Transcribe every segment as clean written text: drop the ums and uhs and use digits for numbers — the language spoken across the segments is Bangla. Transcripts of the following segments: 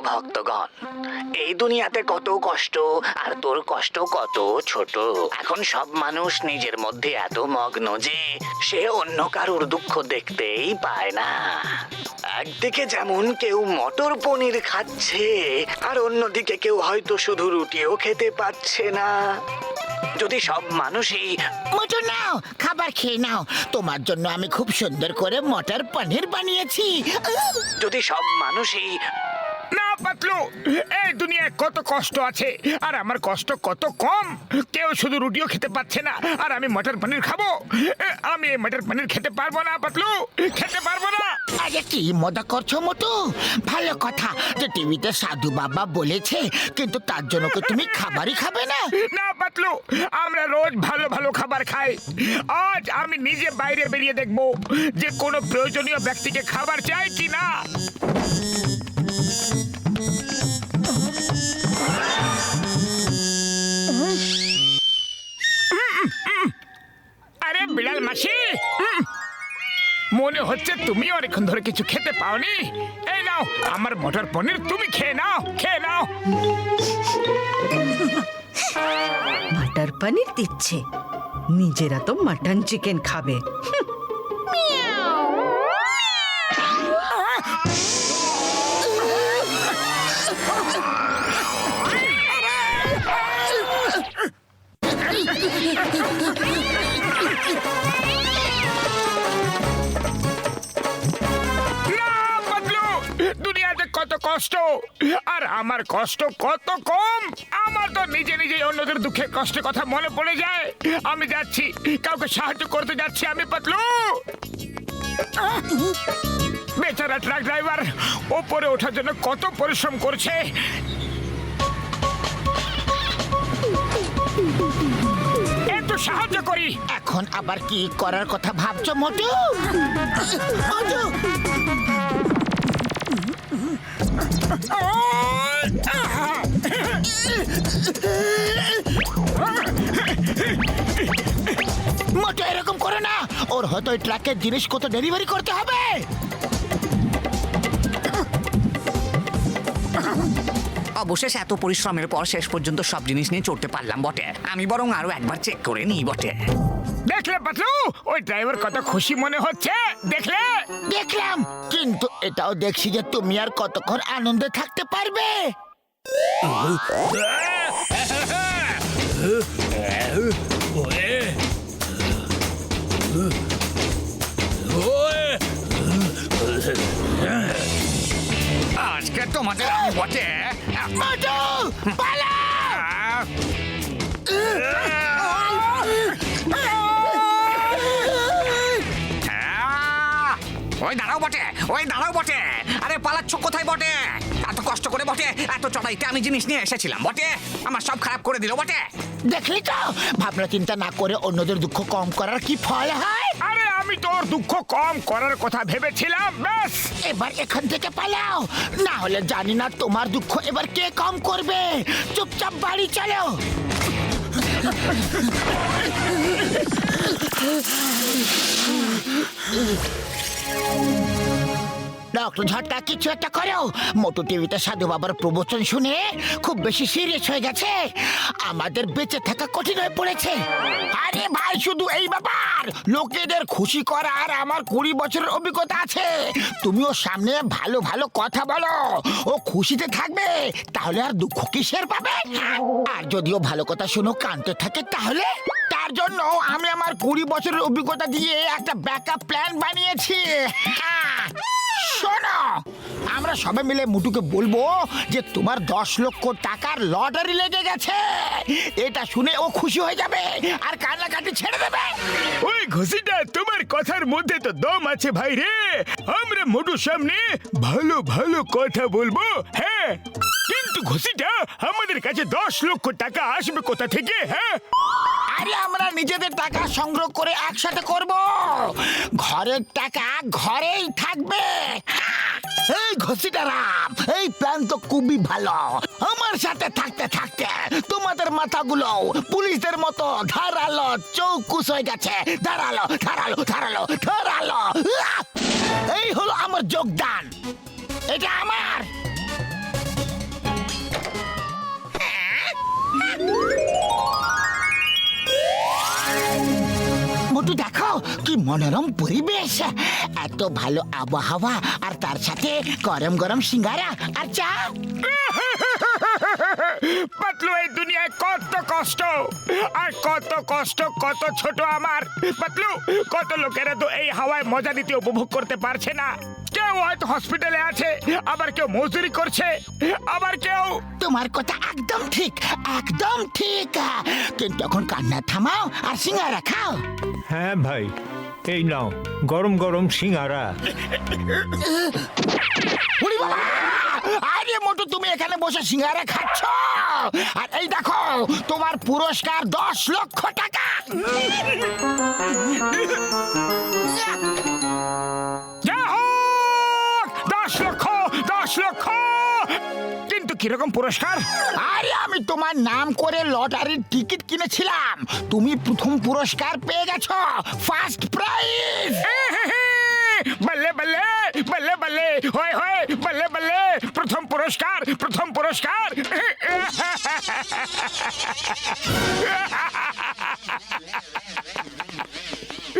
ভক্তগণ, এই দুনিয়াতে কত কষ্ট, আর তোর কষ্ট কত ছোট। এখন সব মানুষ নিজের মধ্যে এত মগ্ন যে সে অন্য কারোর দুঃখ দেখতেই পায় না। একদিকে যেমন কেউ মটর পনির খাচ্ছে, আর অন্যদিকে কেউ হয়তো শুধু রুটিও খেতে পাচ্ছে না। যদি সব মানুষই মটর নাও, খাবার খেয়ে নাও। তোমার জন্য আমি খুব সুন্দর করে মটর পনির বানিয়েছি। যদি সব মানুষই না পাতলু, এই দুনিয়ায় কত কষ্ট আছে, আর আমার কষ্ট কত কম। কেউ শুধু রুটিও খেতে পাচ্ছে না, আর আমি মটর পনির খাবো। আমি এই মটর পনির খেতে পারবো না পাতলু, খেতে পারবো না। আরে কি মজা করছো মোটু? ভালো কথা যে টিভিতে সাধু বাবা বলেছে, কিন্তু তার জন্য কি তুমি খাবারই খাবে না? না পাতলু, আমরা রোজ ভালো ভালো খাবার খাই। আজ আমি নিজে বাইরে বেরিয়ে দেখবো যে কোনো প্রয়োজনীয় ব্যক্তিকে খাবার চাই কি না। আরে বিড়াল মাসি, মনে হচ্ছে তুমি অনেকক্ষণ ধরে কিছু খেতে পাওনি। এই নাও আমার মটর পনির, তুমি খেয়ে নাও, খেয়ে নাও। মটর পনির দিচ্ছে, নিজেরা তো মটন চিকেন খাবে। দুনিয়াতে কত কষ্ট, আর আমার কষ্ট কত কম। আমার তো নিজে নিজেই অন্যদের দুঃখের কষ্টের কথা মনে পড়ে যায়। আমি যাচ্ছি, কাউকে সাহায্য করতে যাচ্ছি আমি পাতলু। বেচারা ট্রাক ড্রাইভার ওপরে ওঠার জন্য কত পরিশ্রম করছে। একটু সাহায্য করি। এখন আবার কি করার কথা ভাবছো মোটু? মোটু! মোটু এরকম করে না, ওর হয়তো ওই ট্রাকের জিনিস কত ডেলিভারি করতে হবে। অবশেষে এত পরিশ্রমের পর শেষ পর্যন্ত সব জিনিস নিয়ে চড়তে পারলাম বটে। আমি বরং আরো একবার চেক করে নিই বটে। দেখলে পাতলু, ওই ড্রাইভার কত খুশি মনে হচ্ছে, দেখলে? দেখলাম, কিন্তু এটাও দেখছি যে তুমি আর কতক্ষণ আনন্দে থাকতে পারবে। আজকে তোমাদের আমি বটে। মোটু, পালাও! ওই দাঁড়াও বটে, ওই দাঁড়াও বটে। আরে পালাচ্ছ কোথায় বটে? এত কষ্ট করে বটে, এত চড়াইতে আমি জিনিস নিয়ে এসেছিলাম বটে, আমার সব খারাপ করে দিল বটে। দেখলি তো, ভাবনা চিন্তা না করে অন্যদের দুঃখ কম করার কি ফল হয়। আরে আমি তোর দুঃখ কম করার কথা ভেবেছিলাম, ব্যাস। এবার এখান থেকে পালাও, না হলে জানি না তোমার দুঃখ এবার কে কম করবে। চুপচাপ বাড়ি চলো। ডক্টর ঝটকা কিছু একটা করো। মোটু টিভিতে সাধু বাবার প্রবচন শুনে খুব বেশি সিরিয়াস হয়ে গেছে, আমাদের বেঁচে থাকা কঠিন হয়ে পড়েছে। আরে ভাই, শুধু এই ব্যাপার, লোকেদের খুশি করার আমার 20 বছরের অভিজ্ঞতা আছে। তুমিও সামনে ভালো ভালো কথা বলো, ও খুশিতে থাকবে, তাহলে আর দুঃখ কিসের পাবে। আর যদিও ভালো কথা শুনো কানতে থাকে, তাহলে তার জন্য আমি আমার 20 বছরের অভিজ্ঞতা দিয়ে একটা ব্যাকআপ প্ল্যান বানিয়েছি। শোনো, আমরা সবাই মিলে মুটুকে বলবো যে তোমার 10 লক্ষ টাকার লটারি লেগে গেছে। এটা শুনে ও খুশি হয়ে যাবে আর কান্নাকাটি ছেড়ে দেবে। ওই ঘুষিটা, তোমার কথার মধ্যে তো দম আছে ভাই রে। আমরা মোটুর সামনে ভালো ভালো কথা বলবো, হ্যাঁ, কিন্তু ঘুষিটা আমাদের কাছে 10 লক্ষ টাকা আসবে কোথা থেকে? হ্যাঁ, আরে আমরা নিজেদের টাকা সংগ্রহ করে একসাথে করব, ঘরের টাকা ঘরেই থাকবে। এই ঘষিটারাম, এই প্ল্যান তো খুবই ভালো। আমার সাথে থাকতে থাকতে তোমাদের মাথাগুলো পুলিশদের মতো ধারালো চৌকুস হয়ে গেছে। ধারালো ধারালো ধারালো ধারালো। এই হলো আমার যোগদান, এটা আমার। মোটু দেখো কি মনোরম পরিবেশ, এত ভালো আবহাওয়া আর তার সাথে গরম গরম সিঙ্গারা আর চা। পাতলু, এই দুনিয়ায় কত কষ্ট, আর কত কষ্ট কত ছোট আমার পাতলু। কত লোকেরা তো এই হাওয়ায় মজা নিতে উপভোগ করতে পারছে না। কেউ হয়তো হসপিটালে আছে, আবার কেউ মজদুরি করছে, আবার কেউ। তোমার কথা একদম ঠিক, একদম ঠিক। কিন্তু এখন কান্না থামাও আর সিঙ্গারা খাও। হ্যাঁ ভাই, এই নাও গরম গরম সিঙ্গারা। ওরে বাবা! আরে মোটু, তুমি এখানে বসে সিঙ্গারা খাচ্ছ, আর এই দেখো তোমার পুরস্কার 10 লক্ষ টাকা। যা হোক, 10 লক্ষ, 10 লক্ষ। কিন্তু কিরকম পুরস্কার? আরে আমি তোমার নাম করে লটারির টিকিট কিনেছিলাম, তুমি প্রথম পুরস্কার পেয়ে গেছো, ফার্স্ট প্রাইজ। বল্লে বল্লে বল্লে বল্লে, হয় হয়, বল্লে বল্লে, প্রথম পুরস্কার, প্রথম পুরস্কার।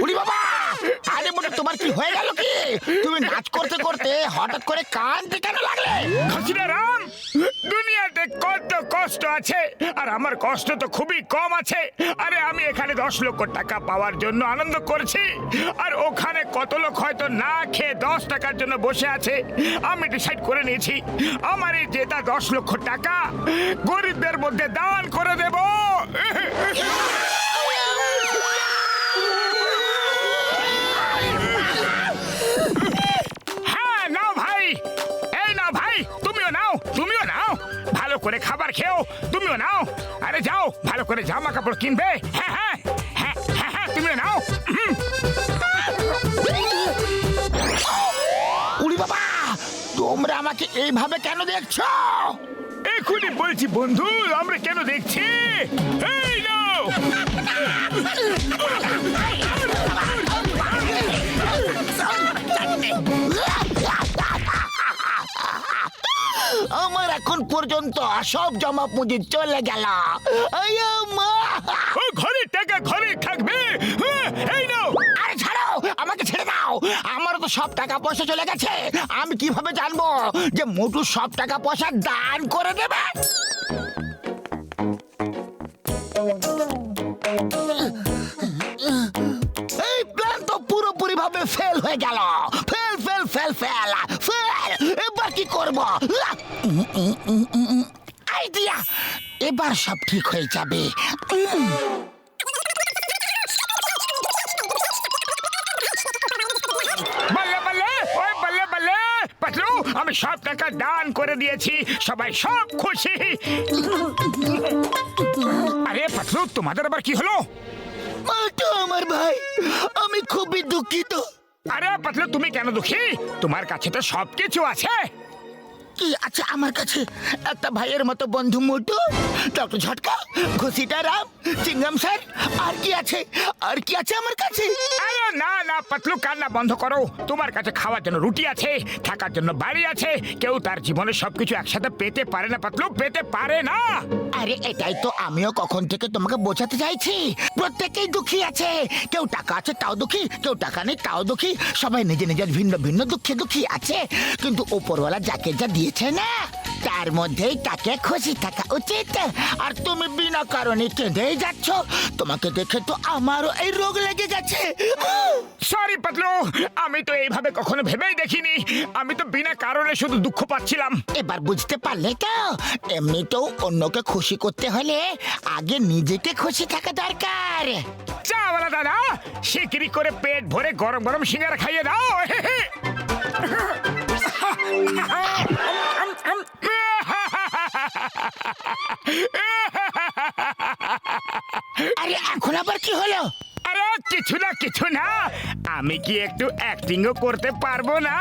উড়ি বাবা! আরে মোটু, তোমার কি হয়ে গেল কি? তুমি নাচ করতে করতে হঠাৎ করে কাঁদতে কেন লাগলে? রাম, দুনিয়াতে কত কষ্ট আছে, আর আমার কষ্ট তো খুবই কম আছে। আরে আমি এখানে 10 লক্ষ টাকা পাওয়ার জন্য আনন্দ করছি, আর ওখানে কত লোক হয়তো না খেয়ে 10 টাকার জন্য বসে আছে। আমি ডিসাইড করে নিয়েছি, আমার এই জেতা 10 লক্ষ টাকা গরিবদের মধ্যে দান করে দেব। হ্যাঁ, নাও ভাই, এই নাও ভাই, তুমিও নাও, তুমিও নাও, ভালো করে খাবার খেও, তুমিও নাও। আরে যাও, ভালো করে জামা কাপড় কিনবে। হ্যাঁ হ্যাঁ হ্যাঁ হ্যাঁ হ্যাঁ, তুমিও নাও। উড়ি বাবা! তোমরা আমাকে এইভাবে কেন দেখছো? এখনই বলছি বন্ধু, আমরা কেন দেখছি। এই নাও। আমার এখন পর্যন্ত সব জমা পুঁজি চলে গেল। আয়া মা! ও ঘরে টাকা ঘরে থাকবে। এই নাও। আরে ছাড়ো, আমাকে ছেড়ে দাও। আমারও তো সব টাকা পয়সা চলে গেছে। আমি কিভাবে জানবো যে মোটু সব টাকা পয়সা দান করে দেবে? এই প্ল্যান তো পুরোপুরি ভাবে ফেল হয়ে গেল। Fail fail fail fail fail. এবার কি করব? আইডিয়া! এবার সব ঠিক হয়ে যাবে। বল্লে বল্লে, ওই বল্লে বল্লে, পাতলু, আমি সব টাকা দান করে দিয়েছি, সবাই সব খুশি। আরে পাতলু, তোমাদের আবার কি হলো? মোটু আমার ভাই, আমি খুবই দুঃখিত। আরে পাতলু, তুমি কেন দুঃখী? তোমার কাছে তো সবকিছু আছে। কি আছে আমার কাছে? একটা ভাইয়ের মতো বন্ধু মোটু, ডক্টর ঝটকা, ঘুষিটা রাম, চিংগাম স্যার, আর কি আছে? আর কি আছে আমার কাছে? আরে না না পাতলু, কান্না বন্ধ করো। তোমার কাছে খাওয়ার জন্য রুটি আছে, থাকার জন্য বাড়ি আছে। কেউ তার জীবনে সবকিছু একসাথে পেতে পারে না পাতলু, পেতে পারে না। আরে এটাই তো আমিও কখন থেকে তোমাকে বোঝাতে চাইছি। প্রত্যেকেই দুঃখী আছে। কেউ টাকা আছে তাও দুঃখী, কেউ টাকা নেই তাও দুঃখী। সবাই নিজের নিজের ভিন্ন ভিন্ন দুঃখে দুঃখী আছে। কিন্তু উপরওয়ালা যাকে যা দিয়েছে না, তার মধ্যেই তাকে খুশি থাকা উচিত। আর তুমি বিনা কারণে কেঁদেই যাচ্ছ। তোমাকে দেখে তো আমারও এই রোগ লেগে গেছে। সরি পাতলু, আমি তো এইভাবে কখনো ভেবেই দেখিনি। আমি তো বিনা কারণে শুধু দুঃখ পাচ্ছিলাম। এবার বুঝতে পারলে তো? এমনিতেও অন্যকে খুশি করতে হলে আগে নিজেকে খুশি থাকা দরকার। চাওয়ালা দাদা, শিগগিরি করে পেট ভরে গরম গরম সিঙ্গারা খাইয়ে দাও। আরে এখন আবার কি হলো? আরে কিছু না কিছু না, আমি কি একটু অ্যাক্টিংও করতে পারবো না?